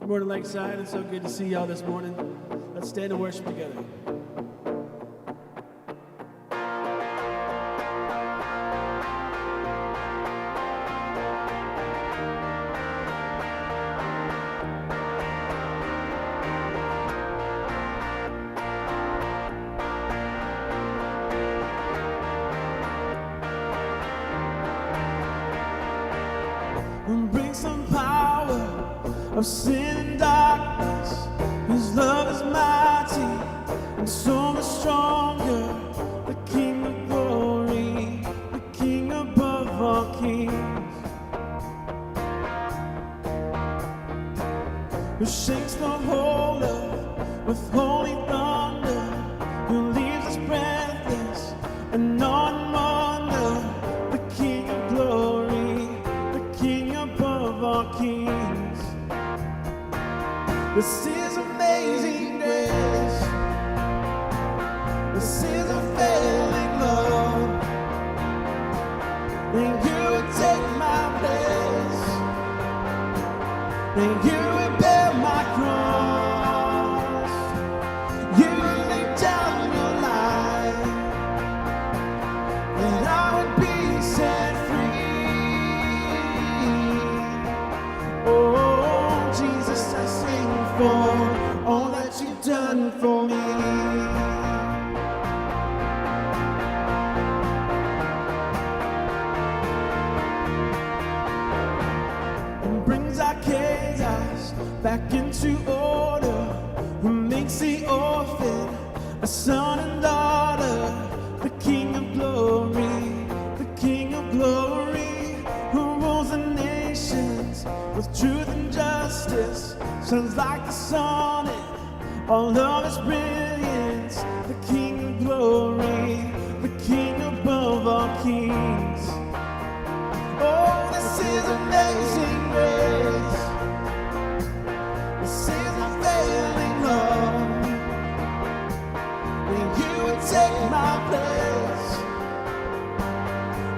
Good morning, Lakeside. It's so good to see y'all this morning. Let's stand and worship together. And bring some power of sin and darkness. His love is mighty and so much stronger. The King of glory, the King above all kings, who shakes the whole earth with holy thunder, who leaves us breathless and on wonder. The King of glory, the King above all kings. This is amazing grace. This is a failing love. And you would take my place. And you would bear my cross. You laid down your life, and I would be set free. Oh, Jesus, I sing for all that you've done for me. And brings our chaos back into order, who makes the orphan a son and daughter. The King of glory, the King of glory, who rules the nations with truth and justice. Shines like the sun in all of his brilliance. The King of glory, the King above all kings. Oh, this is amazing grace. This is a failing love. And you would take my place,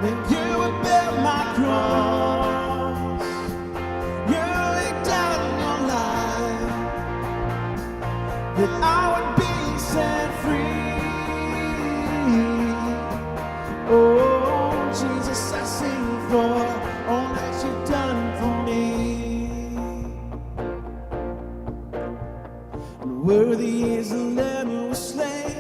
and you would bear my cross. You laid down your life, that I would be set free. Oh, Jesus, I sing for all that you've done for me. And worthy is the Lamb who was slain.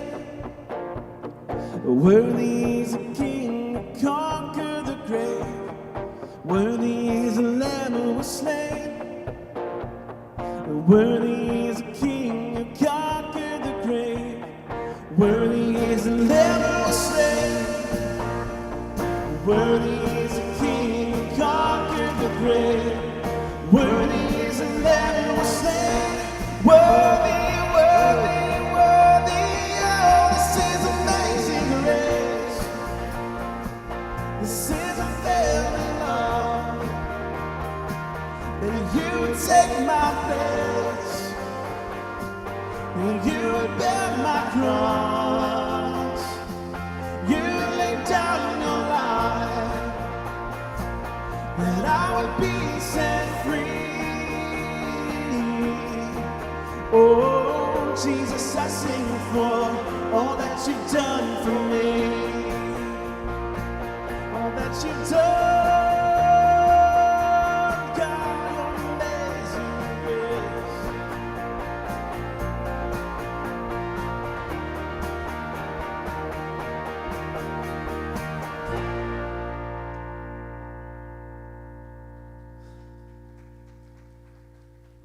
Worthy is the King who conquered the grave. Worthy is the Lamb who was slain. Worthy is the King who conquered the grave. Worthy is the Lamb who was slain. Worthy is the King who conquered the grave. Worthy is the Lamb who was slain. Worthy, worthy, worthy. Oh, this is amazing grace. This is a failing love. And you would take my place, and you would bear my cross. You laid down your life, that I would be set free. Oh, Jesus, I sing for all that you've done for me. All that you've done.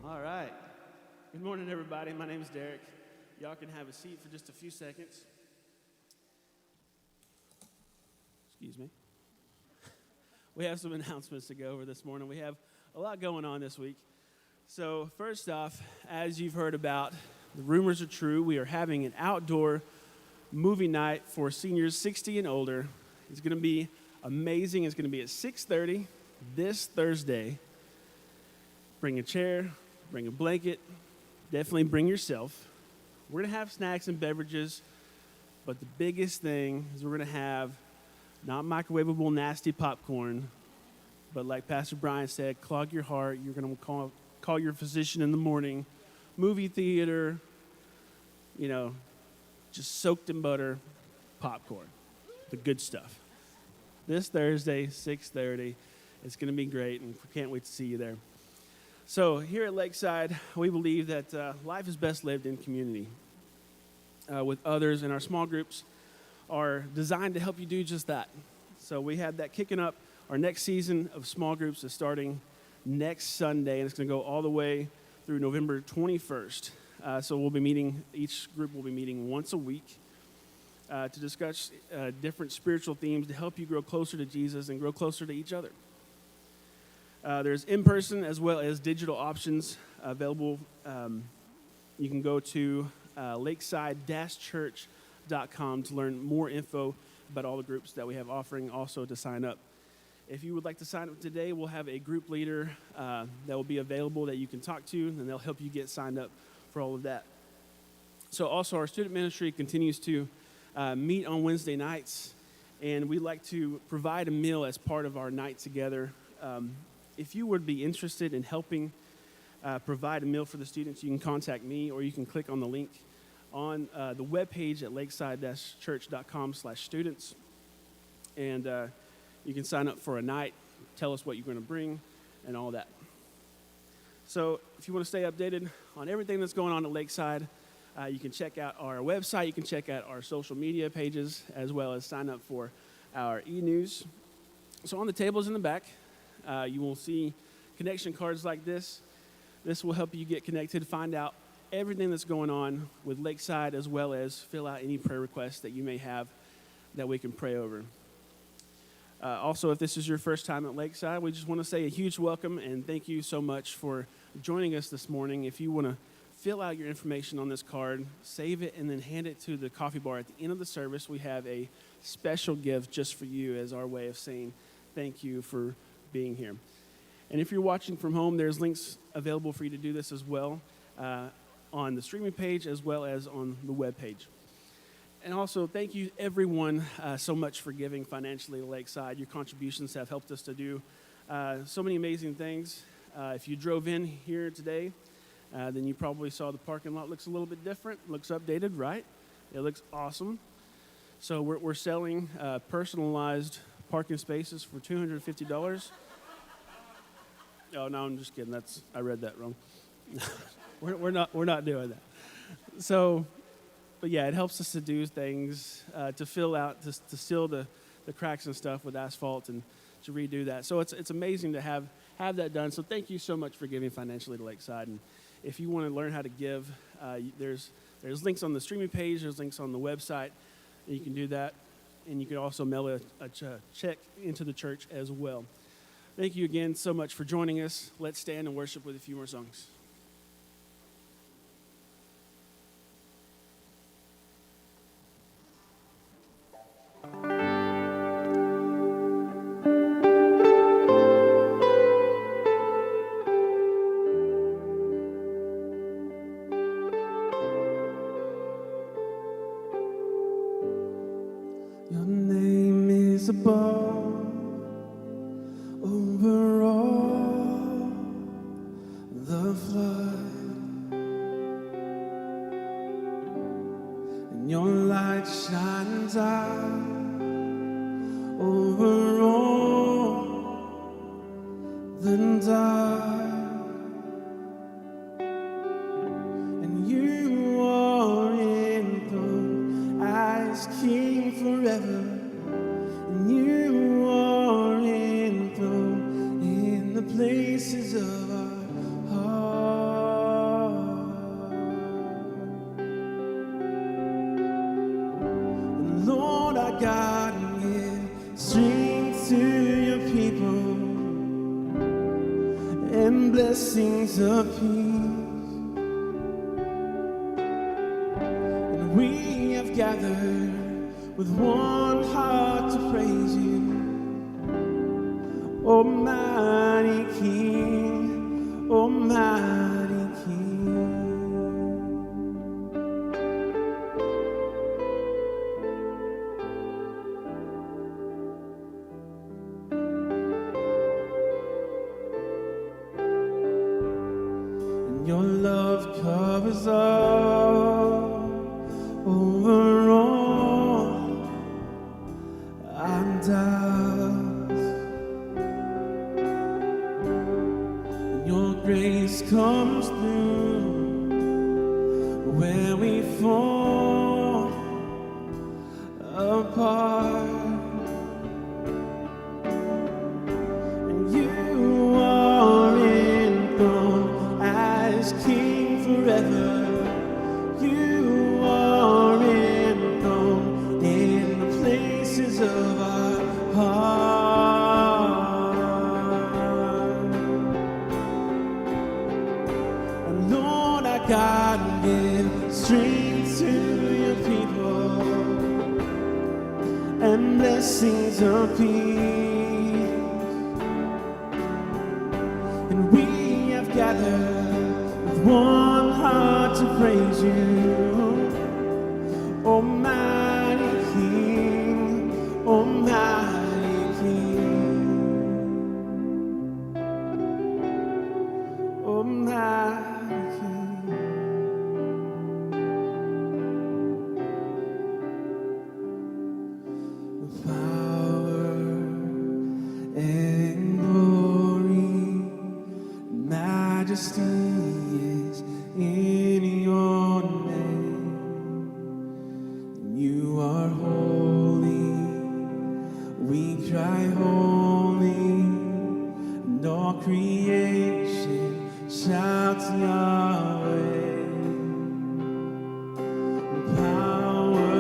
All right. Good morning, everybody. My name is Derek. Y'all can have a seat for just a few seconds. Excuse me. We have some announcements to go over this morning. We have a lot going on this week. So first off, as you've heard about, the rumors are true. We are having an outdoor movie night for seniors 60 and older. It's going to be amazing. It's going to be at 6:30 this Thursday. Bring a chair, bring a blanket, definitely bring yourself. We're going to have snacks and beverages, but the biggest thing is we're going to have not microwavable nasty popcorn, but like Pastor Brian said, clog your heart. You're going to call your physician in the morning, movie theater, just soaked in butter, popcorn, the good stuff. This Thursday, 6:30, it's going to be great, and we can't wait to see you there. So here at Lakeside, we believe that life is best lived in community with others, and our small groups are designed to help you do just that. So we have that kicking up. Our next season of small groups is starting next Sunday, and it's going to go all the way through November 21st. So we'll be meeting, each group will be meeting once a week to discuss different spiritual themes to help you grow closer to Jesus and grow closer to each other. There's in-person as well as digital options available. You can go to lakeside-church.com to learn more info about all the groups that we have offering, also to sign up. If you would like to sign up today, we'll have a group leader that will be available that you can talk to, and they'll help you get signed up for all of that. So also our student ministry continues to meet on Wednesday nights, and we like to provide a meal as part of our night together. If you would be interested in helping provide a meal for the students, you can contact me, or you can click on the link on the webpage at lakeside-church.com/students. And you can sign up for a night, tell us what you're going to bring, and all that. So if you want to stay updated on everything that's going on at Lakeside, you can check out our website, you can check out our social media pages, as well as sign up for our e-news. So on the tables in the back, you will see connection cards like this. This will help you get connected, find out everything that's going on with Lakeside, as well as fill out any prayer requests that you may have that we can pray over. Also, if this is your first time at Lakeside, we just want to say a huge welcome and thank you so much for joining us this morning. If you want to fill out your information on this card, save it, and then hand it to the coffee bar at the end of the service, we have a special gift just for you as our way of saying thank you for being here. And if you're watching from home, there's links available for you to do this as well on the streaming page as well as on the web page. And also, thank you everyone so much for giving financially to Lakeside. Your contributions have helped us to do so many amazing things. If you drove in here today, then you probably saw the parking lot looks a little bit different, looks updated, right? It looks awesome. So we're selling personalized parking spaces for $250. Oh, no, I'm just kidding. I read that wrong. we're not doing that. So, but yeah, it helps us to do things to fill out, to seal the cracks and stuff with asphalt and to redo that. So it's amazing to have that done. So thank you so much for giving financially to Lakeside. And if you want to learn how to give, there's links on the streaming page. There's links on the website. And you can do that. And you can also mail a check into the church as well. Thank you again so much for joining us. Let's stand and worship with a few more songs. Your name is above over all the flood, and your light shines out over all the dark, and you are enthroned as King forever. And you are enthroned in the places of our heart. And Lord our God, give strength to your people and blessings of peace. And we have gathered with one heart to praise you, Almighty King, Almighty King. Your love covers all, over all our doubts. Your grace comes through where we fall apart. And you are enthroned as King forever. You are enthroned in the places of our heart. And Lord, our God, give strength to your people and blessings of peace. And we have gathered with one heart to praise you, Almighty King, Almighty King, Almighty King. The power and glory, majesty is in your name. You are holy, we cry holy, and all creation shouts Yahweh. Power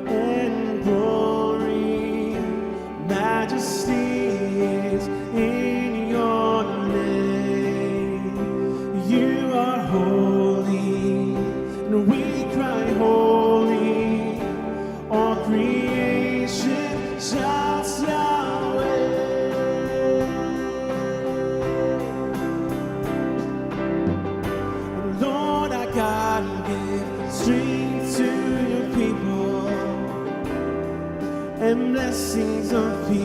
and glory, majesty is in your name. You are holy, and we cry holy. All creation shouts Yahweh. And Lord, our God, give strength to your people and blessings of peace.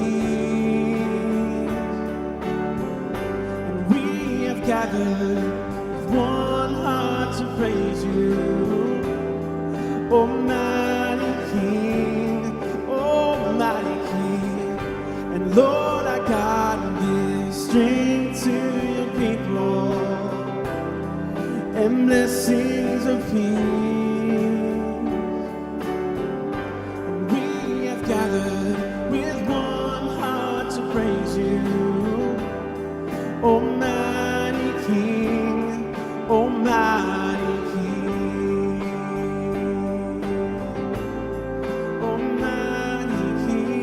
And we have gathered with one heart to praise you, Almighty King, Almighty King. And Lord, our God, give strength to your people and blessings of peace. And we have gathered with one heart to praise you, Almighty King, Almighty King, Almighty King.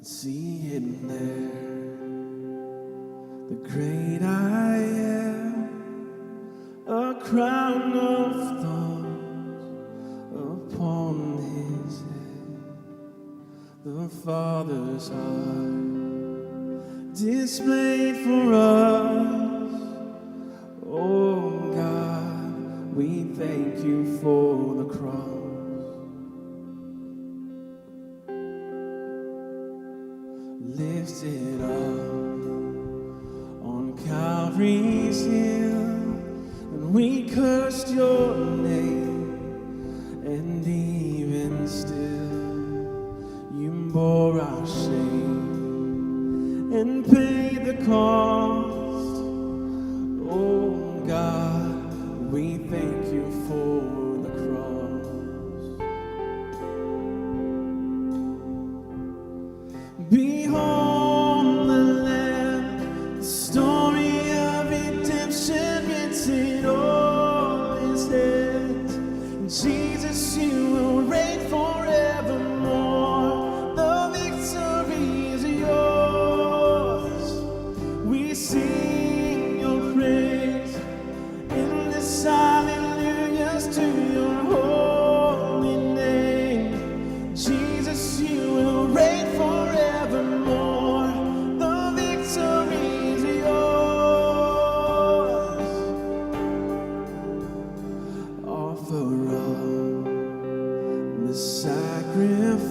See it there, the great I am, a crown of thorns upon his head, the Father's heart displayed for us. Oh God, we thank you for the cross. Lifted up on Calvary's hill, and we cursed your name, and even still you bore our shame and paid the cost. Oh God, we thank you for the cross. Behold the Lamb, the story of redemption written on his head. Jesus, you will reign forevermore. The victory is yours. We sing.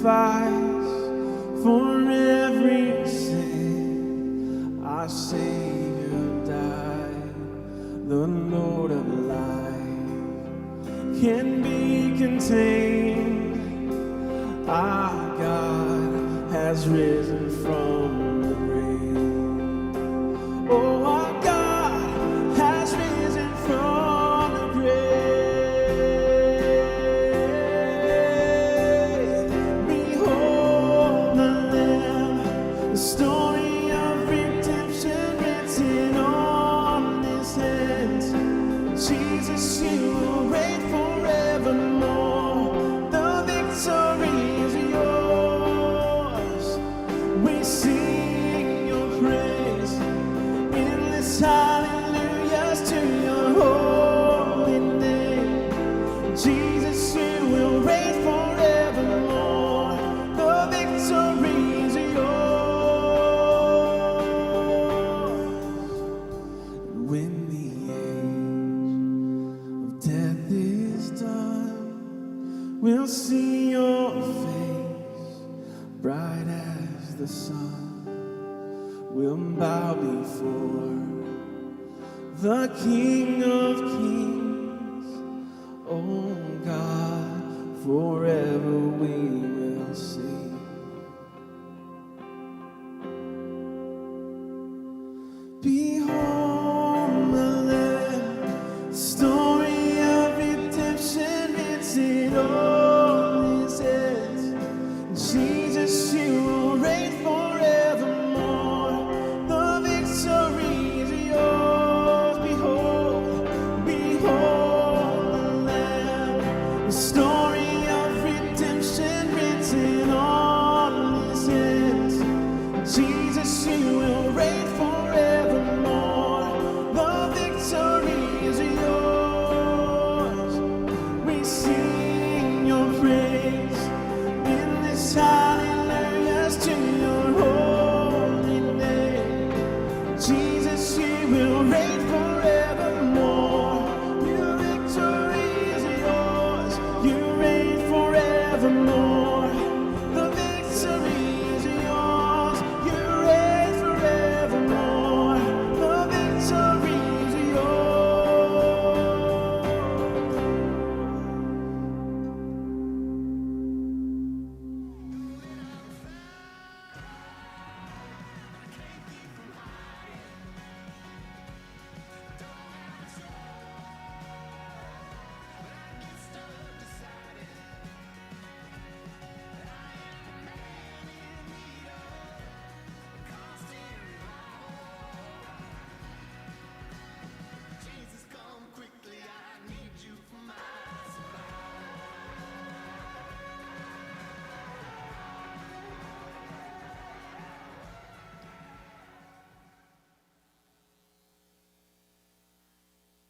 sacrifice for every sin. Our Savior died, the Lord of life can be contained. Our God has risen from the grave. Oh, our God has risen from the grave. Behold the Lamb, the story of redemption written on His hands. Jesus, you will reign forevermore. The victory is yours. We sing your praise, endless hallelujahs to your holy name. Jesus, you will reign forevermore. The victory is yours. When the age of death is done, we'll see your face, bright as the sun. We'll bow before the King of Kings. Oh God, forever we will sing. Behold the Lamb, story of redemption written on His hands. Jesus, you will reign forevermore. The victory is yours. Behold, behold the Lamb, the story of redemption written on His hands. Jesus, you will reign forevermore. The victory is yours. We sing your praise, endless hallelujahs to your holy name. Jesus, you will reign forevermore. Your victory is yours. You reign forevermore. The victory is yours. You reign forevermore. The victory is yours. Jesus, come quickly, I need you for my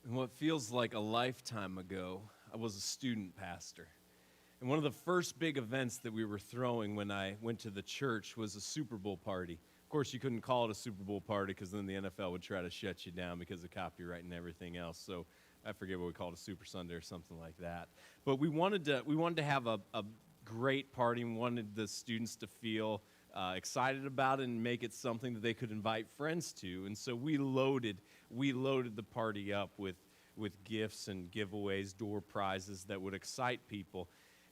And what feels like a lifetime ago, I was a student pastor. And one of the first big events that we were throwing when I went to the church was a Super Bowl party. Of course, you couldn't call it a Super Bowl party because then the NFL would try to shut you down because of copyright and everything else. So I forget what we called it, a Super Sunday or something like that. But we wanted to have a great party. We wanted the students to feel excited about it and make it something that they could invite friends to. And so we loaded the party up with gifts and giveaways, door prizes that would excite people.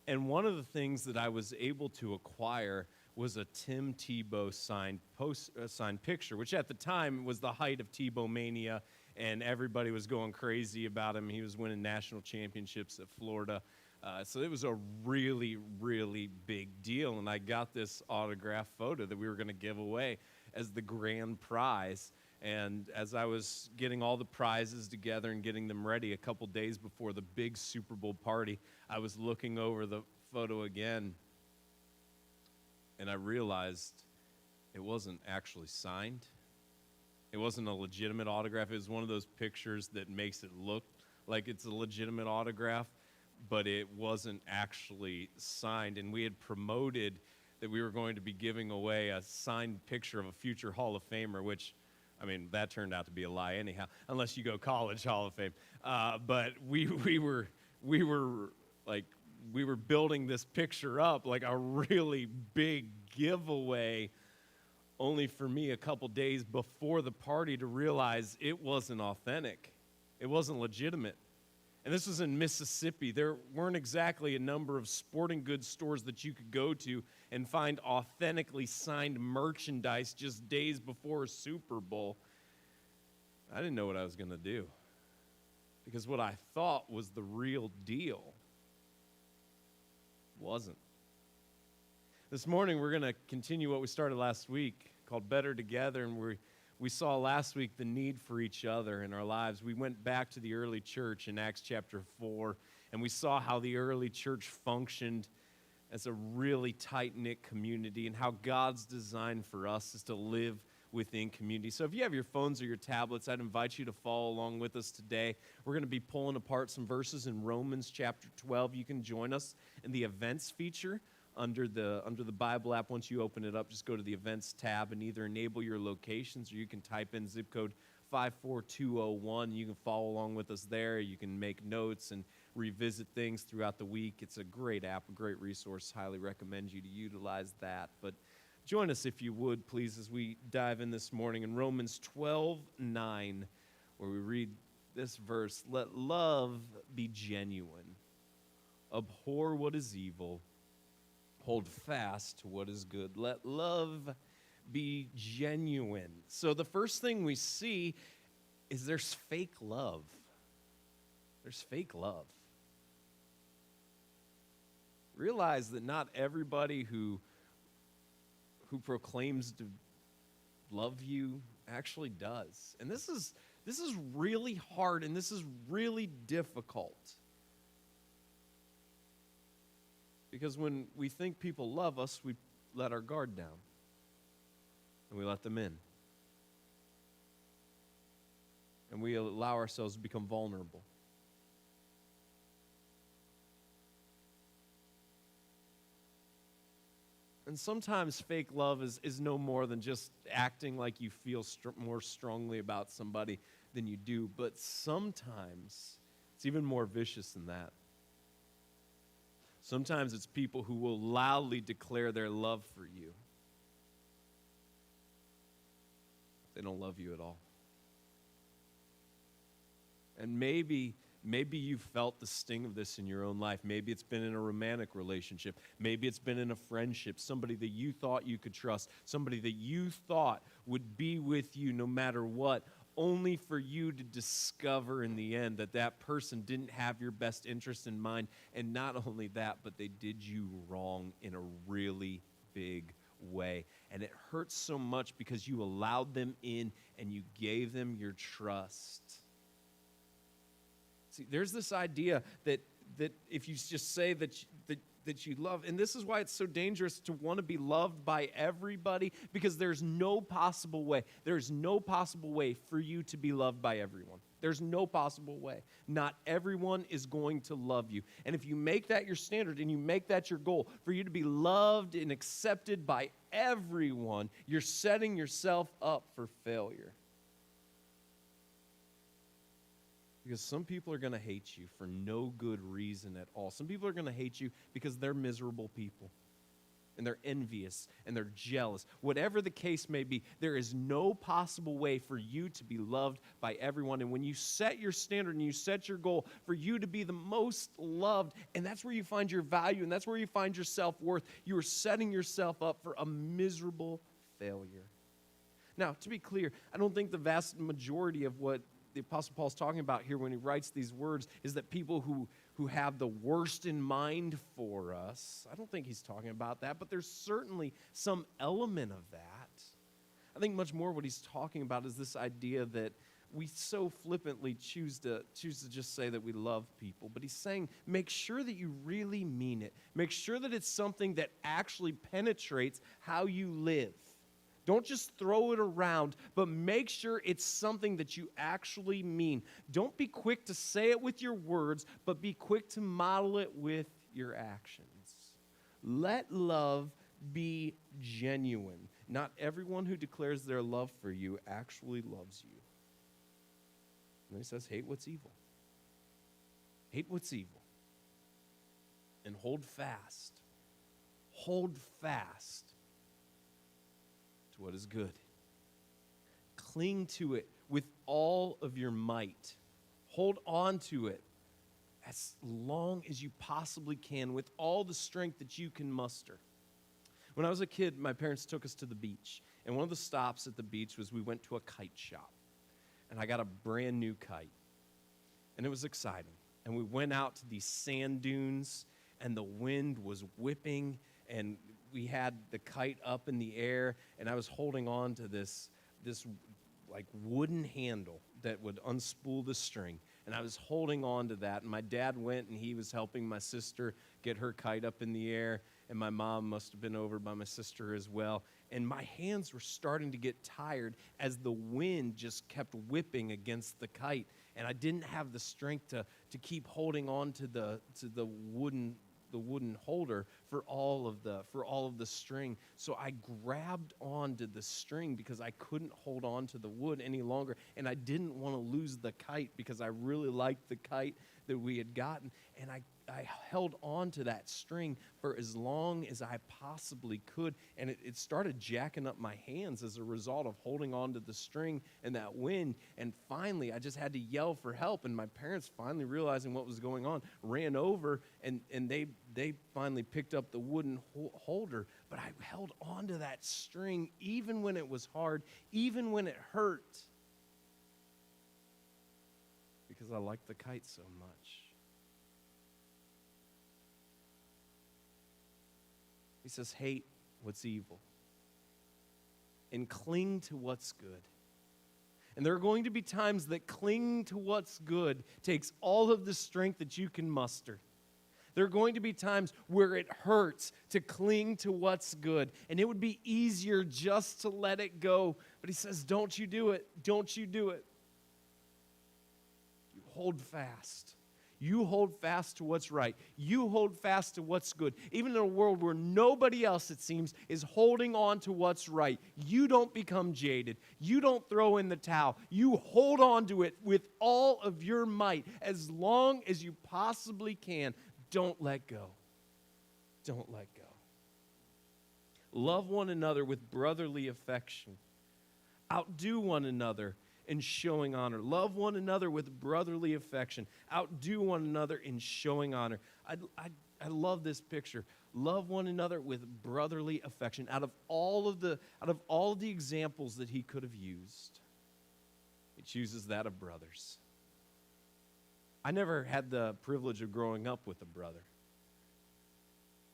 And one of the things that I was able to acquire was a Tim Tebow signed picture, which at the time was the height of Tebow mania, and everybody was going crazy about him. He was winning national championships at Florida. So it was a really, really big deal, and I got this autographed photo that we were going to give away as the grand prize. And as I was getting all the prizes together and getting them ready a couple days before the big Super Bowl party, I was looking over the photo again, and I realized it wasn't actually signed. It wasn't a legitimate autograph. It was one of those pictures that makes it look like it's a legitimate autograph, but it wasn't actually signed. And we had promoted that we were going to be giving away a signed picture of a future Hall of Famer, which, I mean, that turned out to be a lie anyhow, unless you go college Hall of Fame. But we were like we were building this picture up like a really big giveaway, only for me a couple days before the party to realize it wasn't authentic. It wasn't legitimate. And this was in Mississippi. There weren't exactly a number of sporting goods stores that you could go to and find authentically signed merchandise just days before a Super Bowl. I didn't know what I was going to do, because what I thought was the real deal wasn't. This morning, we're going to continue what we started last week called Better Together, and we saw last week the need for each other in our lives. We went back to the early church in Acts chapter 4, and we saw how the early church functioned as a really tight-knit community, and how God's design for us is to live within community. So if you have your phones or your tablets, I'd invite you to follow along with us today. We're going to be pulling apart some verses in Romans chapter 12. You can join us in the events feature under the Bible app. Once you open it up, just go to the events tab and either enable your locations, or you can type in zip code 54201. You can follow along with us there. You can make notes and revisit things throughout the week. It's a great app, a great resource. Highly recommend you to utilize that. But join us, if you would, please, as we dive in this morning in Romans 12:9, where we read this verse: "Let love be genuine. Abhor what is evil. Hold fast to what is good." Let love be genuine. So the first thing we see is there's fake love. There's fake love. Realize that not everybody who proclaims to love you actually does. And this is really hard, and this is really difficult. Because when we think people love us, we let our guard down, and we let them in. And we allow ourselves to become vulnerable. And sometimes fake love is no more than just acting like you feel more strongly about somebody than you do. But sometimes it's even more vicious than that. Sometimes it's people who will loudly declare their love for you. They don't love you at all. And maybe you've felt the sting of this in your own life. Maybe it's been in a romantic relationship. Maybe it's been in a friendship. Somebody that you thought you could trust. Somebody that you thought would be with you no matter what. Only for you to discover in the end that that person didn't have your best interest in mind. And not only that, but they did you wrong in a really big way. And it hurts so much because you allowed them in and you gave them your trust. See, there's this idea that if you just say that you love, and this is why it's so dangerous to want to be loved by everybody, because there's no possible way for you to be loved by everyone. There's no possible way. Not everyone is going to love you. And if you make that your standard and you make that your goal, for you to be loved and accepted by everyone, you're setting yourself up for failure. Because some people are going to hate you for no good reason at all. Some people are going to hate you because they're miserable people. And they're envious and they're jealous. Whatever the case may be, there is no possible way for you to be loved by everyone. And when you set your standard and you set your goal for you to be the most loved, and that's where you find your value and that's where you find your self-worth, you are setting yourself up for a miserable failure. Now, to be clear, I don't think the vast majority of what the Apostle Paul's talking about here when he writes these words is that people who have the worst in mind for us. I don't think he's talking about that, but there's certainly some element of that. I think much more what he's talking about is this idea that we so flippantly choose to just say that we love people. But he's saying, make sure that you really mean it. Make sure that it's something that actually penetrates how you live. Don't just throw it around, but make sure it's something that you actually mean. Don't be quick to say it with your words, but be quick to model it with your actions. Let love be genuine. Not everyone who declares their love for you actually loves you. And he says, hate what's evil. Hate what's evil. and hold fast. Hold fast to what is good. Cling to it with all of your might. Hold on to it as long as you possibly can with all the strength that you can muster. When I was a kid, my parents took us to the beach. And one of the stops at the beach was we went to a kite shop. And I got a brand new kite. And it was exciting. And we went out to these sand dunes, and the wind was whipping, and we had the kite up in the air, and I was holding on to this like wooden handle that would unspool the string. And I was holding on to that, and my dad went and he was helping my sister get her kite up in the air, and my mom must have been over by my sister as well. And my hands were starting to get tired as the wind just kept whipping against the kite, and I didn't have the strength to keep holding on to the wooden holder for all of the string. So I grabbed onto the string because I couldn't hold on to the wood any longer, and I didn't want to lose the kite because I really liked the kite that we had gotten. And I held on to that string for as long as I possibly could, and it started jacking up my hands as a result of holding on to the string and that wind. And finally, I just had to yell for help, and my parents, finally realizing what was going on, ran over, and they finally picked up the wooden holder. But I held on to that string even when it was hard, even when it hurt, because I liked the kite so much. He says, hate what's evil and cling to what's good. And there are going to be times that clinging to what's good takes all of the strength that you can muster. There are going to be times where it hurts to cling to what's good, and it would be easier just to let it go. But he says, don't you do it. Don't you do it. You hold fast. You hold fast to what's right. You hold fast to what's good. Even in a world where nobody else, it seems, is holding on to what's right, you don't become jaded. You don't throw in the towel. You hold on to it with all of your might as long as you possibly can. Don't let go. Don't let go. Love one another with brotherly affection. Outdo one another in showing honor. Love one another with brotherly affection. Outdo one another in showing honor. I love this picture. Love one another with brotherly affection. Out of all of the examples that he could have used, he chooses that of brothers. I never had the privilege of growing up with a brother.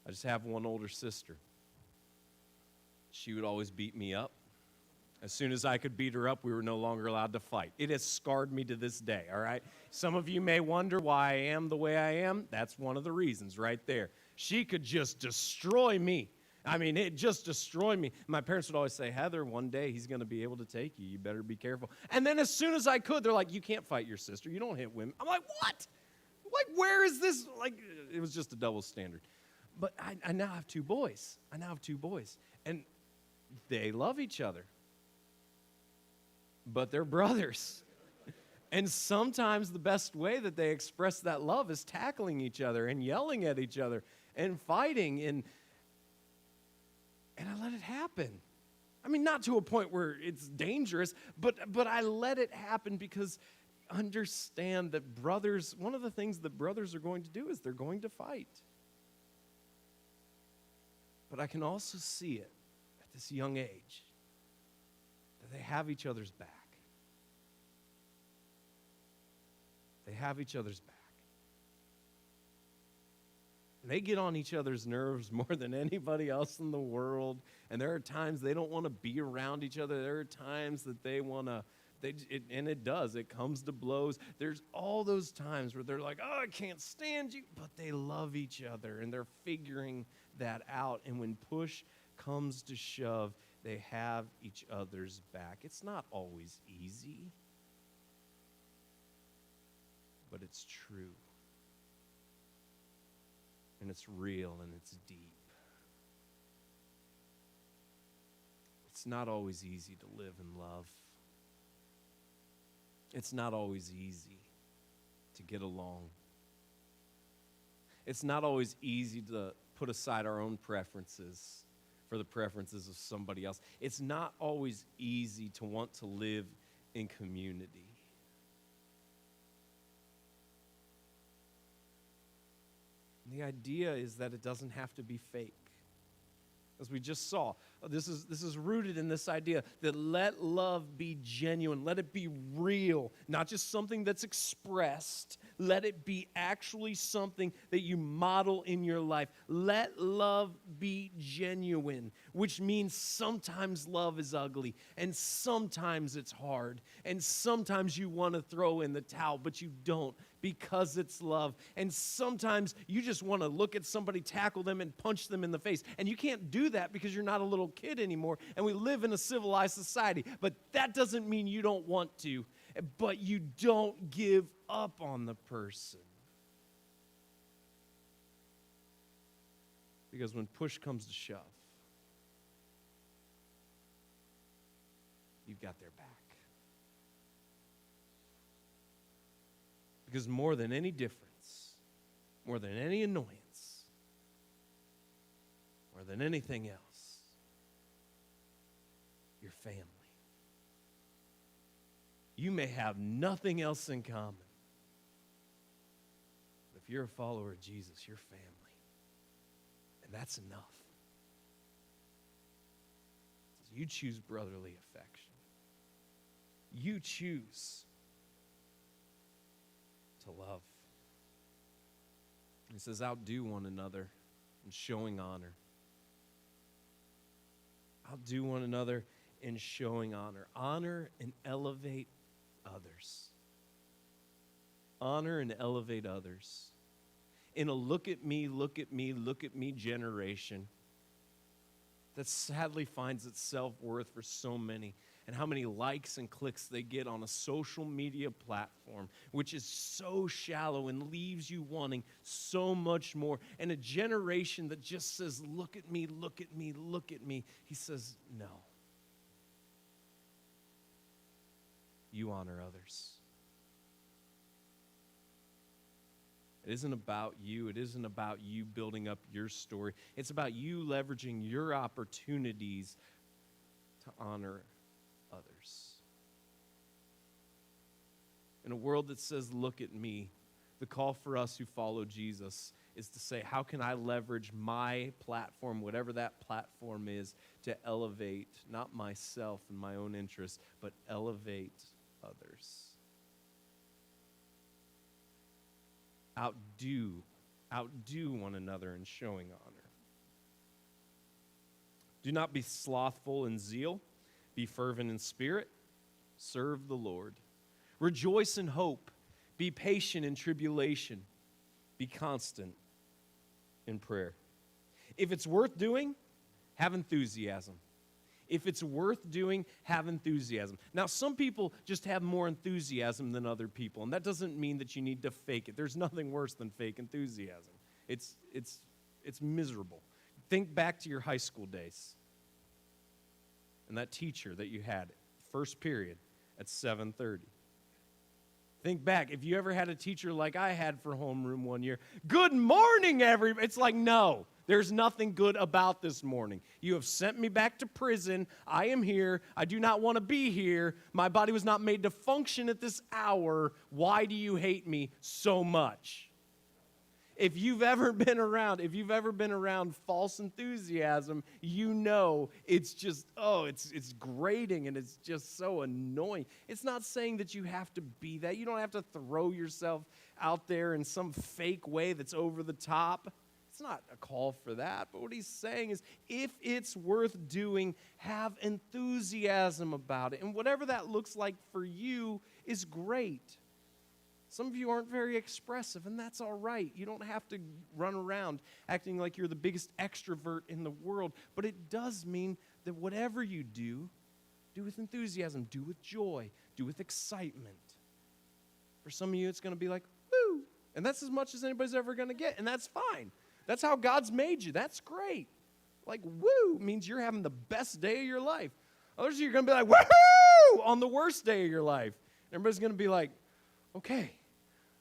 I just have one older sister. She would always beat me up. As soon as I could beat her up, we were no longer allowed to fight. It has scarred me to this day, all right? Some of you may wonder why I am the way I am. That's one of the reasons right there. She could just destroy me. I mean, it just destroyed me. My parents would always say, Heather, one day he's going to be able to take you. You better be careful. And then as soon as I could, they're like, you can't fight your sister. You don't hit women. I'm like, what? Like, where is this? Like, it was just a double standard. But I now have two boys. And they love each other. But they're brothers. And sometimes the best way that they express that love is tackling each other and yelling at each other and fighting. And I let it happen. I mean, not to a point where it's dangerous, but I let it happen because understand that brothers, one of the things that brothers are going to do is they're going to fight. But I can also see it at this young age that they have each other's back. They have each other's back. And they get on each other's nerves more than anybody else in the world. And there are times they don't want to be around each other. There are times that they want to, and it comes to blows. There's all those times where they're like, oh, I can't stand you. But they love each other, and they're figuring that out. And when push comes to shove, they have each other's back. It's not always easy, but it's true. And it's real and it's deep. It's not always easy to live in love. It's not always easy to get along. It's not always easy to put aside our own preferences for the preferences of somebody else. It's not always easy to want to live in community. And the idea is that it doesn't have to be fake. As we just saw, this is rooted in this idea that let love be genuine, let it be real, not just something that's expressed. Let it be actually something that you model in your life. Let love be genuine, which means sometimes love is ugly, and sometimes it's hard, and sometimes you want to throw in the towel, but you don't because it's love. And sometimes you just want to look at somebody, tackle them, and punch them in the face. And you can't do that because you're not a little kid anymore, and we live in a civilized society. But that doesn't mean you don't want to, but you don't give up on the person. Because when push comes to shove, you've got their back. Because more than any difference, more than any annoyance, more than anything else, your family. You may have nothing else in common. But if you're a follower of Jesus, you're family. And that's enough. You choose brotherly affection. You choose to love. He says, outdo one another in showing honor. Outdo one another in showing honor. Honor and elevate others. Honor and elevate others. In a look at me generation that sadly finds its self-worth for so many, and how many likes and clicks they get on a social media platform, which is so shallow and leaves you wanting so much more. And a generation that just says, look at me, look at me, look at me. He says, no. You honor others. It isn't about you. It isn't about you building up your story. It's about you leveraging your opportunities to honor others. In a world that says, look at me, the call for us who follow Jesus is to say, how can I leverage my platform, whatever that platform is, to elevate not myself and my own interests, but elevate others. Outdo one another in showing honor. Do not be slothful in zeal. Be fervent in spirit. Serve the Lord. Rejoice in hope. Be patient in tribulation. Be constant in prayer. If it's worth doing, have enthusiasm. If it's worth doing, have enthusiasm. Now, some people just have more enthusiasm than other people, and that doesn't mean that you need to fake it. There's nothing worse than fake enthusiasm. It's miserable. Think back to your high school days and that teacher that you had, first period at 7:30. Think back, if you ever had a teacher like I had for homeroom one year, good morning, everybody. It's like, no, there's nothing good about this morning. You have sent me back to prison. I am here. I do not want to be here. My body was not made to function at this hour. Why do you hate me so much? If you've ever been around false enthusiasm, you know it's just, it's grating and it's just so annoying. It's not saying that you have to be that. You don't have to throw yourself out there in some fake way that's over the top. It's not a call for that. But what he's saying is, if it's worth doing, have enthusiasm about it. And whatever that looks like for you is great. Some of you aren't very expressive, and that's all right. You don't have to run around acting like you're the biggest extrovert in the world. But it does mean that whatever you do with enthusiasm, do with joy, do with excitement. For some of you, it's going to be like, woo! And that's as much as anybody's ever going to get, and that's fine. That's how God's made you. That's great. Like, woo means you're having the best day of your life. Others of you are going to be like, woohoo! On the worst day of your life. Everybody's going to be like, okay.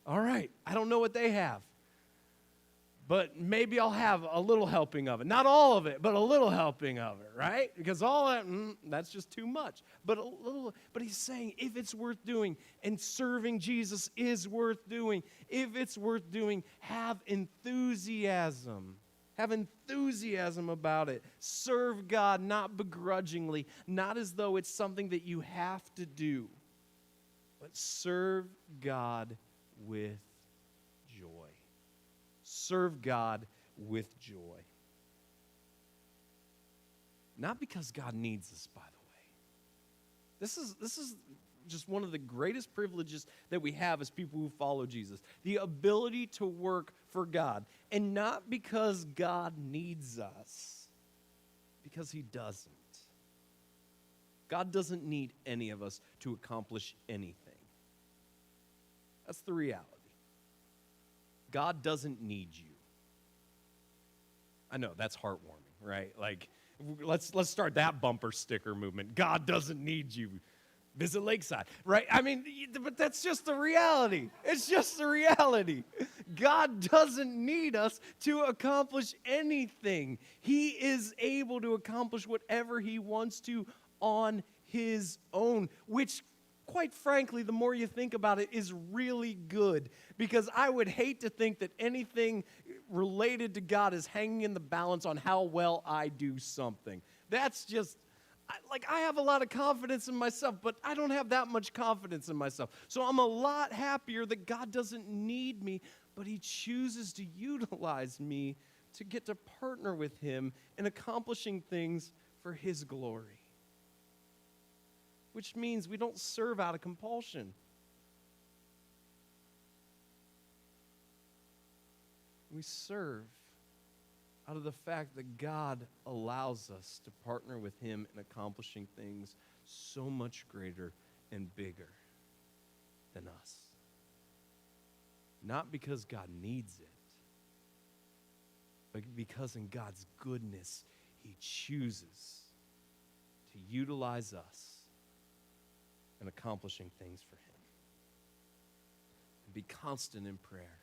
All right, I don't know what they have, but maybe I'll have a little helping of it. Not all of it, but a little helping of it, right? Because all that, that's just too much. But a little, but he's saying if it's worth doing, and serving Jesus is worth doing, if it's worth doing, have enthusiasm. Have enthusiasm about it. Serve God not begrudgingly, not as though it's something that you have to do, but serve God with joy. Serve God with joy. Not because God needs us, by the way. This is just one of the greatest privileges that we have as people who follow Jesus. The ability to work for God. And not because God needs us, because he doesn't. God doesn't need any of us to accomplish anything. That's the reality. God doesn't need you. I know, that's heartwarming, right? Like, let's start that bumper sticker movement. God doesn't need you. Visit Lakeside, right? I mean, but that's just the reality. It's just the reality. God doesn't need us to accomplish anything. He is able to accomplish whatever he wants to on his own, which, quite frankly, the more you think about it, is really good. Because I would hate to think that anything related to God is hanging in the balance on how well I do something. That's just... I have a lot of confidence in myself, but I don't have that much confidence in myself. So I'm a lot happier that God doesn't need me, but he chooses to utilize me to get to partner with him in accomplishing things for his glory. Which means we don't serve out of compulsion. We serve out of the fact that God allows us to partner with him in accomplishing things so much greater and bigger than us. Not because God needs it, but because in God's goodness, he chooses to utilize us in accomplishing things for him. And be constant in prayer.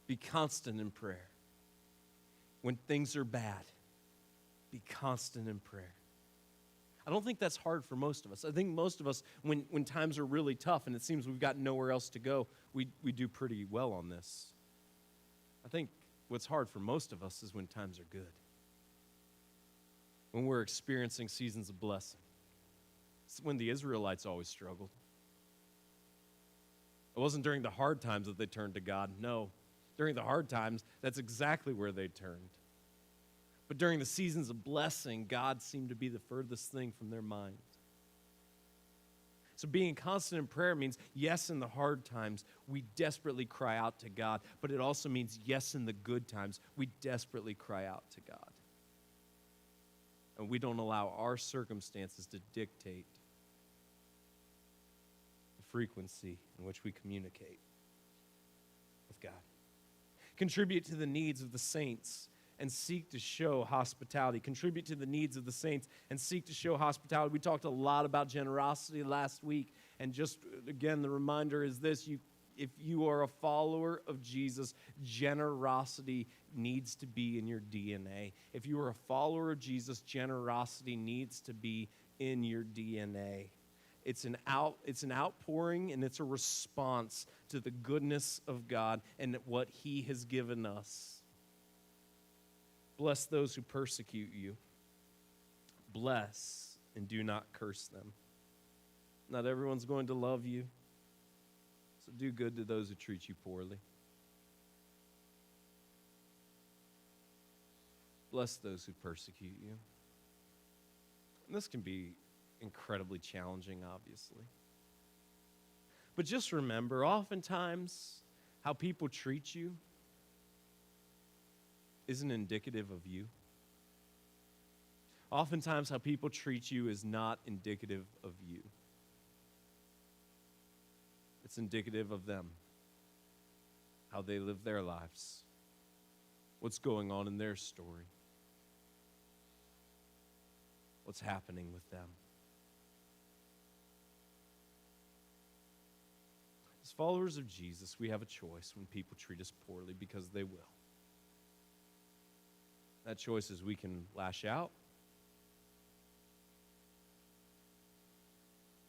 Be constant in prayer. When things are bad, be constant in prayer. I don't think that's hard for most of us. I think most of us, when times are really tough and it seems we've got nowhere else to go, we do pretty well on this. I think what's hard for most of us is when times are good. When we're experiencing seasons of blessing. It's when the Israelites always struggled. It wasn't during the hard times that they turned to God. No. During the hard times, that's exactly where they turned. But during the seasons of blessing, God seemed to be the furthest thing from their mind. So being constant in prayer means, yes, in the hard times, we desperately cry out to God. But it also means, yes, in the good times, we desperately cry out to God. And we don't allow our circumstances to dictate the frequency in which we communicate with God. Contribute to the needs of the saints and seek to show hospitality. Contribute to the needs of the saints and seek to show hospitality. We talked a lot about generosity last week. And just, again, the reminder is this. If you are a follower of Jesus, generosity needs to be in your DNA. If you are a follower of Jesus, generosity needs to be in your DNA. It's an outpouring, and it's a response to the goodness of God and what he has given us. Bless those who persecute you. Bless and do not curse them. Not everyone's going to love you, so do good to those who treat you poorly. Bless those who persecute you. And this can be incredibly challenging, obviously. But just remember, oftentimes, how people treat you isn't indicative of you. Oftentimes, how people treat you is not indicative of you. It's indicative of them, how they live their lives, what's going on in their story, what's happening with them. As followers of Jesus, we have a choice when people treat us poorly, because they will. That choice is we can lash out.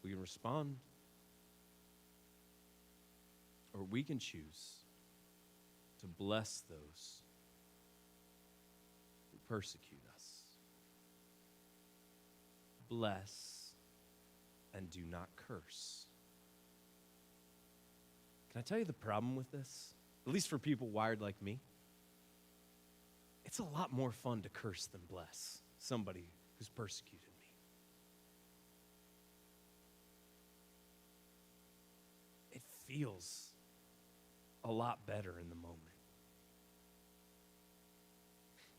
We can respond. Or we can choose to bless those who persecute us. Bless and do not curse. Can I tell you the problem with this? At least for people wired like me. It's a lot more fun to curse than bless somebody who's persecuted me. It feels a lot better in the moment.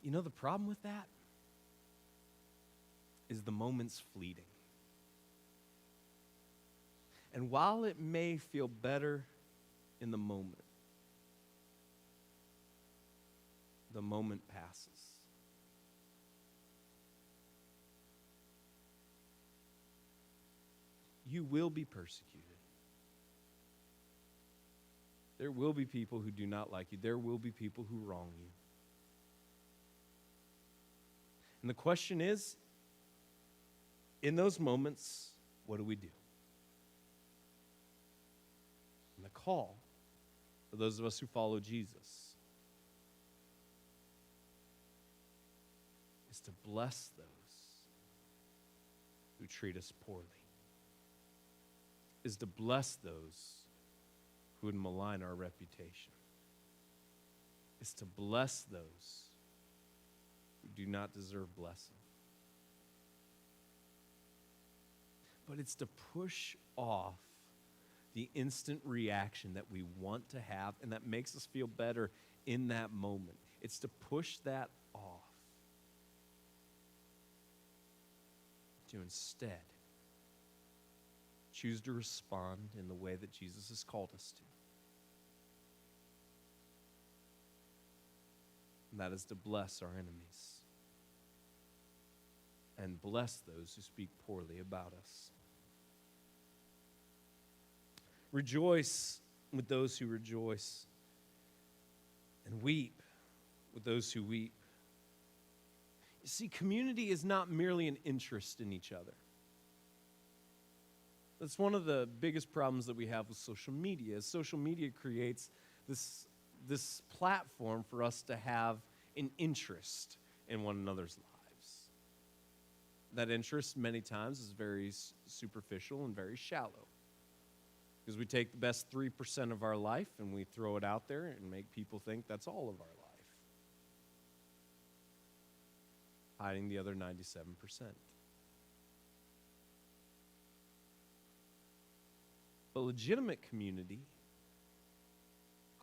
You know, the problem with that is the moment's fleeting. And while it may feel better in the moment passes. You will be persecuted. There will be people who do not like you. There will be people who wrong you. And the question is, in those moments, what do we do? And the call for those of us who follow Jesus is to bless those who treat us poorly, is to bless those who would malign our reputation, is to bless those who do not deserve blessing. But it's to push off the instant reaction that we want to have and that makes us feel better in that moment. It's to push that off. To instead choose to respond in the way that Jesus has called us to. And that is to bless our enemies and bless those who speak poorly about us. Rejoice with those who rejoice, and weep with those who weep. You see, community is not merely an interest in each other. That's one of the biggest problems that we have with social media. Social media creates this platform for us to have an interest in one another's lives. That interest many times is very superficial and very shallow. Because we take the best 3% of our life and we throw it out there and make people think that's all of our life, hiding the other 97%. But legitimate community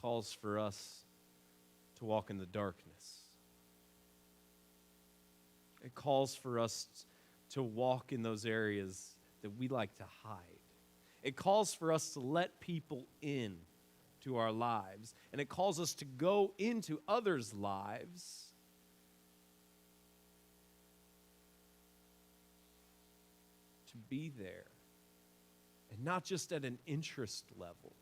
calls for us to walk in the darkness. It calls for us to walk in those areas that we like to hide. It calls for us to let people in to our lives. And it calls us to go into others' lives to be there. And not just at an interest level.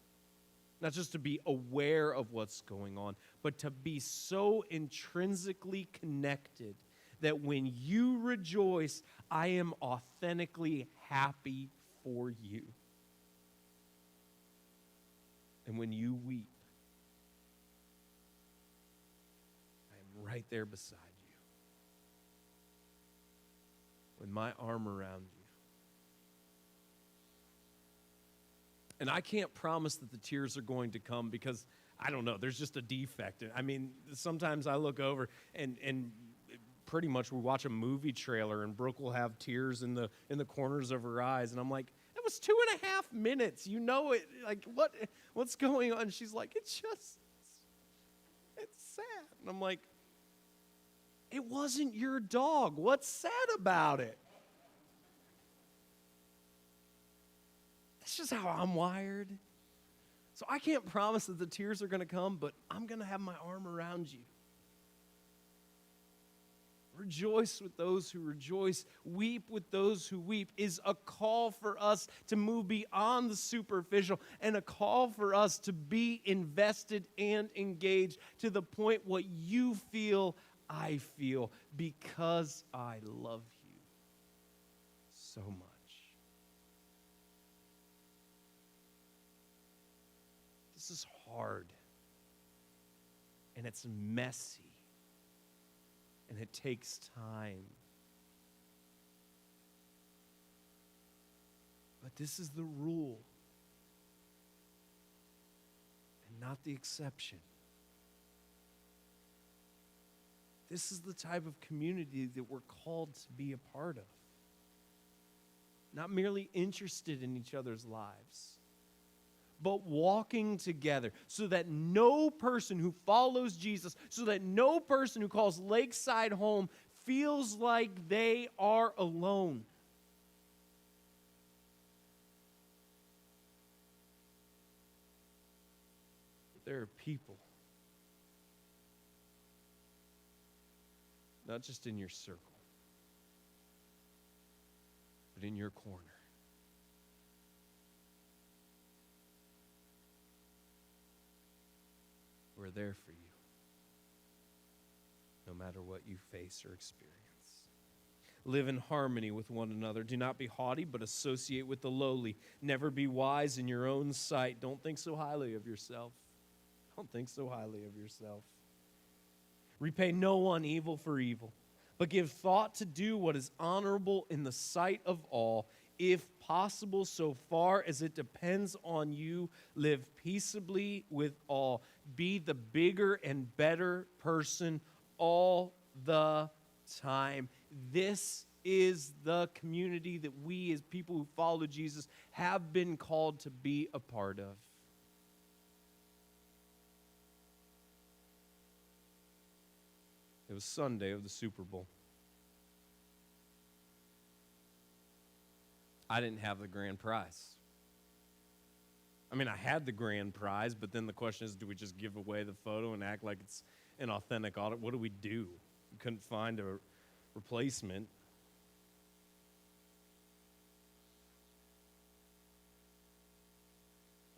Not just to be aware of what's going on, but to be so intrinsically connected that when you rejoice, I am authentically happy for you. And when you weep, I am right there beside you, with my arm around you. And I can't promise that the tears are going to come because, I don't know, there's just a defect. I mean, sometimes I look over and pretty much we watch a movie trailer and Brooke will have tears in the corners of her eyes. And I'm like, it was 2.5 minutes. You know it. Like, what's going on? And she's like, it's sad. And I'm like, it wasn't your dog. What's sad about it? That's just how I'm wired. So I can't promise that the tears are going to come, but I'm going to have my arm around you. Rejoice with those who rejoice, weep with those who weep is a call for us to move beyond the superficial and a call for us to be invested and engaged to the point what you feel I feel because I love you so much. This is hard. And it's messy. And it takes time. But this is the rule and not the exception. This is the type of community that we're called to be a part of. Not merely interested in each other's lives, but walking together so that no person who follows Jesus, so that no person who calls Lakeside home feels like they are alone. There are people, not just in your circle, but in your corner, who are there for you, no matter what you face or experience. Live in harmony with one another. Do not be haughty, but associate with the lowly. Never be wise in your own sight. Don't think so highly of yourself. Don't think so highly of yourself. Repay no one evil for evil, but give thought to do what is honorable in the sight of all. If possible, so far as it depends on you, live peaceably with all. Be the bigger and better person all the time. This is the community that we, as people who follow Jesus, have been called to be a part of. It was Sunday of the Super Bowl. I didn't have the grand prize. I mean, I had the grand prize, but then the question is, do we just give away the photo and act like it's an authentic audit? What do we do? We couldn't find a replacement.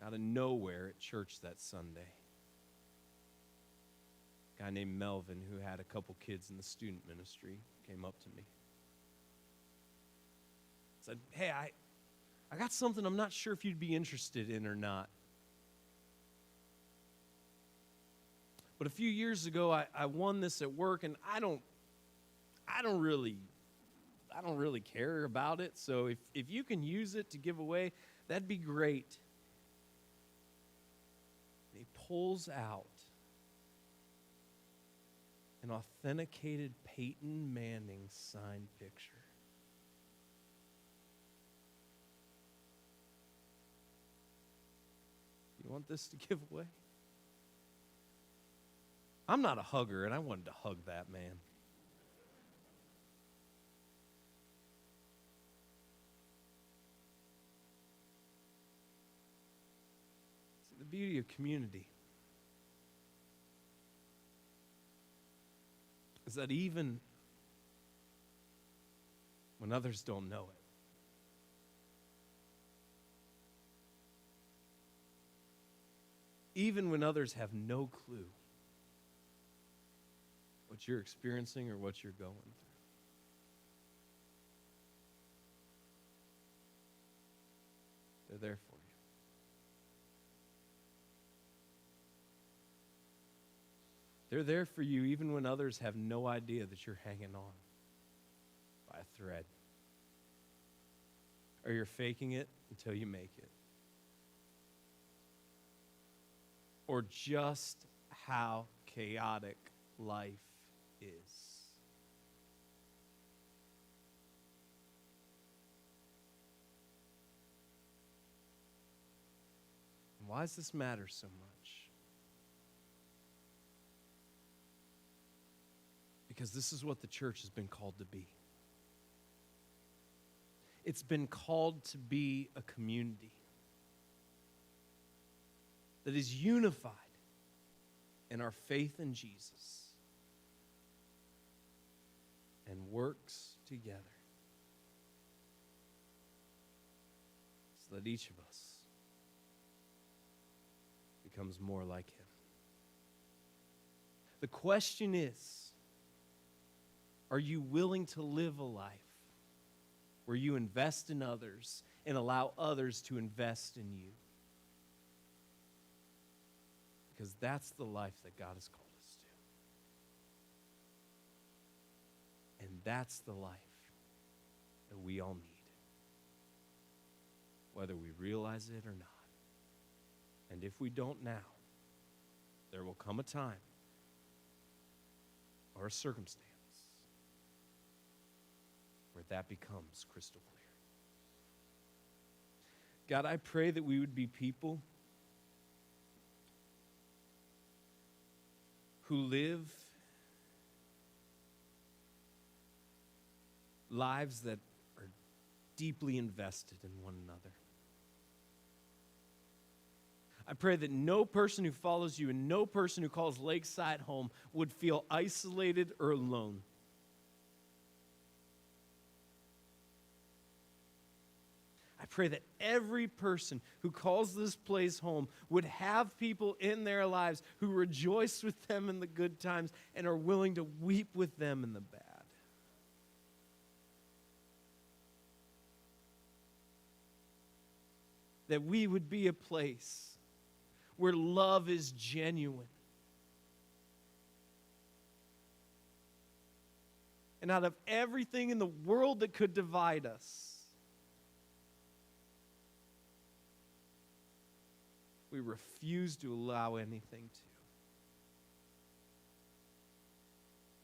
Out of nowhere at church that Sunday, a guy named Melvin, who had a couple kids in the student ministry, came up to me. Said, hey, I got something I'm not sure if you'd be interested in or not. But a few years ago, I won this at work, and I don't really care about it. So if you can use it to give away, that'd be great. And he pulls out an authenticated Peyton Manning signed picture. You want this to give away? I'm not a hugger, and I wanted to hug that man. See, the beauty of community is that even when others don't know it, even when others have no clue what you're experiencing or what you're going through, they're there for you. They're there for you even when others have no idea that you're hanging on by a thread, or you're faking it until you make it, or just how chaotic life is. And why does this matter so much? Because this is what the church has been called to be. It's been called to be a community that is unified in our faith in Jesus and works together so that each of us becomes more like him. The question is, Are you willing to live a life where you invest in others and allow others to invest in you? Because that's the life that God has called us to. And that's the life that we all need, whether we realize it or not. And if we don't now, there will come a time or a circumstance where that becomes crystal clear. God, I pray that we would be people who live lives that are deeply invested in one another. I pray that no person who follows you and no person who calls Lakeside home would feel isolated or alone. I pray that every person who calls this place home would have people in their lives who rejoice with them in the good times and are willing to weep with them in the bad. That we would be a place where love is genuine. And out of everything in the world that could divide us, we refuse to allow anything to.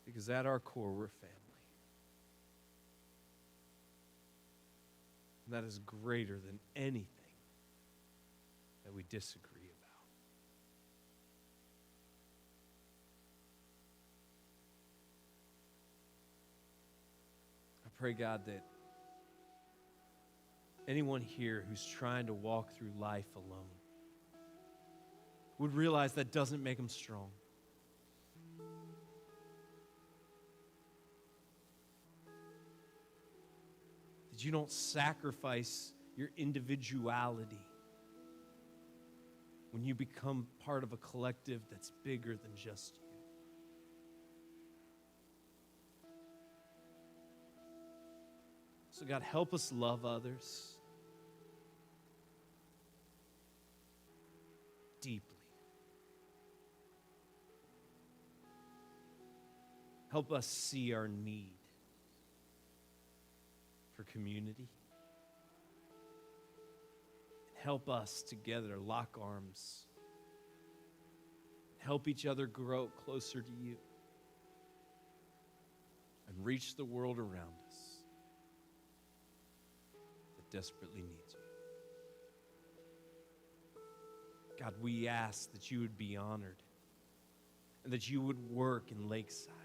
Because at our core, we're family. And that is greater than anything that we disagree about. I pray, God, that anyone here who's trying to walk through life alone would realize that doesn't make them strong. That you don't sacrifice your individuality when you become part of a collective that's bigger than just you. So God, help us love others deeply. Help us see our need for community. Help us together lock arms. Help each other grow closer to you and reach the world around us that desperately needs you. God, we ask that you would be honored and that you would work in Lakeside.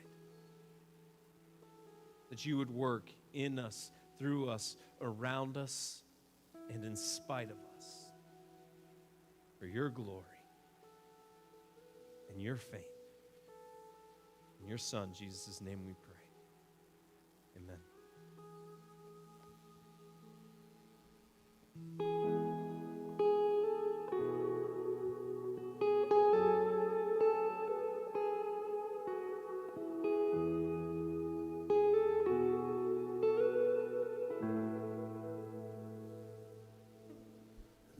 That you would work in us, through us, around us, and in spite of us. For your glory and your fame. In your Son, Jesus' name we pray. Amen.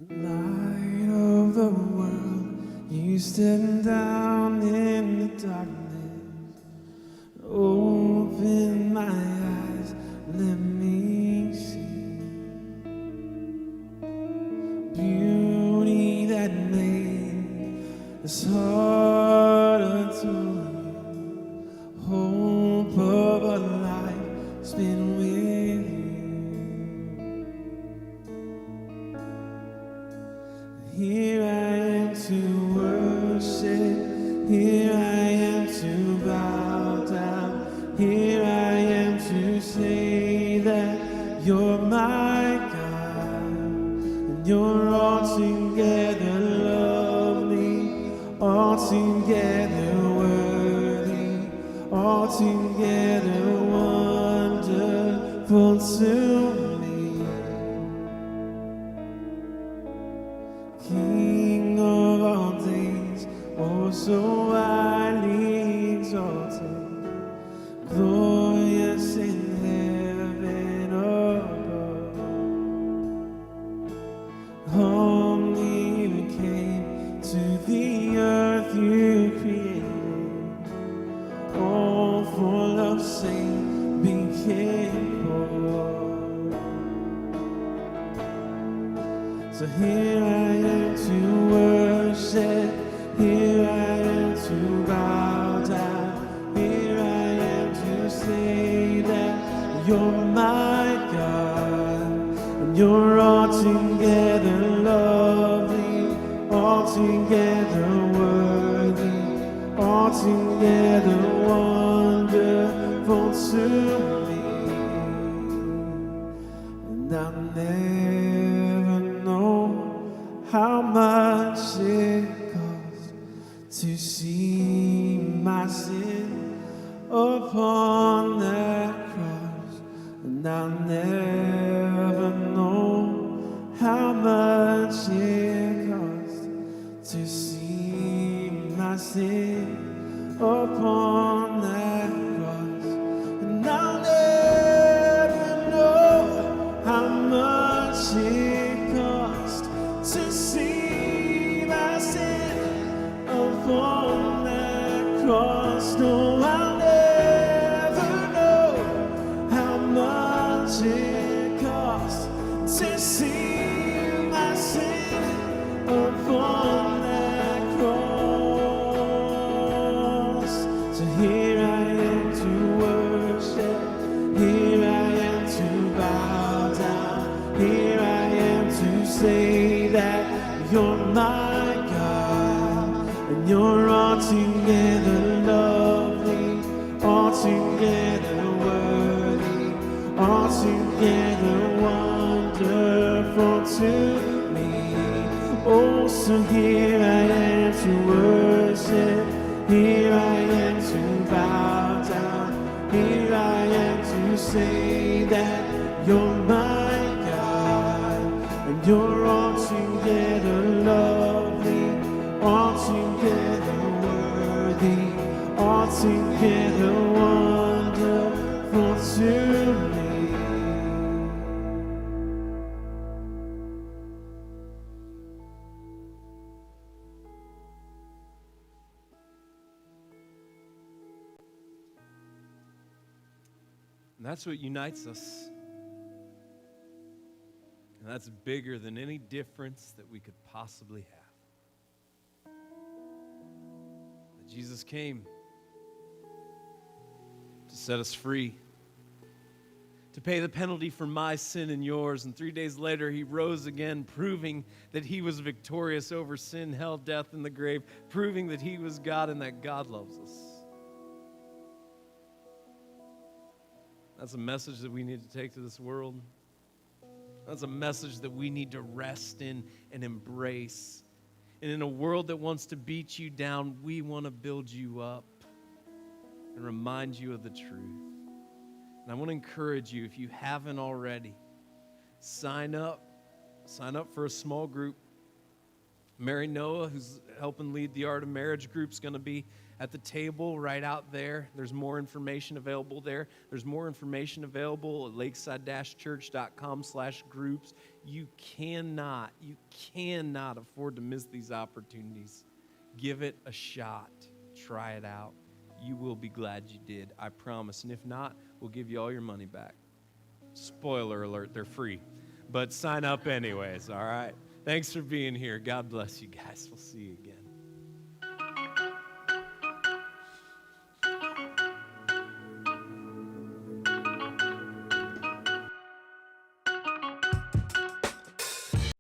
Light of the world, you stand down in the darkness. Open my eyes, let me see beauty that made us harder to you. Hope of a life spent with you. Here I am to worship, here I am to bow down, here I am to say that you're my God, and you're altogether lovely, altogether worthy, altogether wonderful to me. King of all days, oh so highly exalted, glorious came for. So here I am to worship, here I am to bow down, here I am to say that you're my God, and you're altogether lovely, altogether worthy, altogether wonderful to me. And I'll never know how much it costs to see my sin upon that cross. And I'll never know how much it costs to see my sin upon that cross. And I'll never know how much it costs to see my sin upon that cross. No, I'll never know how much it costs to see my sin upon that cross. So here I am to worship, here I am to bow down, here I am to say that you're my God, and you're altogether lovely, altogether worthy, altogether wonderful to me. Oh, so here I am to worship, here I am to bow down, here I am to say that you're my God, and you're altogether lovely, altogether worthy, altogether wonderful to me. And that's what unites us. And that's bigger than any difference that we could possibly have. That Jesus came to set us free, to pay the penalty for my sin and yours. And 3 days later, he rose again, proving that he was victorious over sin, hell, death, and the grave, proving that he was God and that God loves us. That's a message that we need to take to this world. That's a message that we need to rest in and embrace. And in a world that wants to beat you down, we want to build you up and remind you of the truth. And I want to encourage you, if you haven't already, sign up. Sign up for a small group. Mary Noah, who's helping lead the Art of Marriage group, is going to be at the table right out there. There's more information available there. There's more information available at lakeside-church.com/groups. You cannot afford to miss these opportunities. Give it a shot. Try it out. You will be glad you did, I promise. And if not, we'll give you all your money back. Spoiler alert, they're free. But sign up anyways, all right? Thanks for being here. God bless you guys. We'll see you again.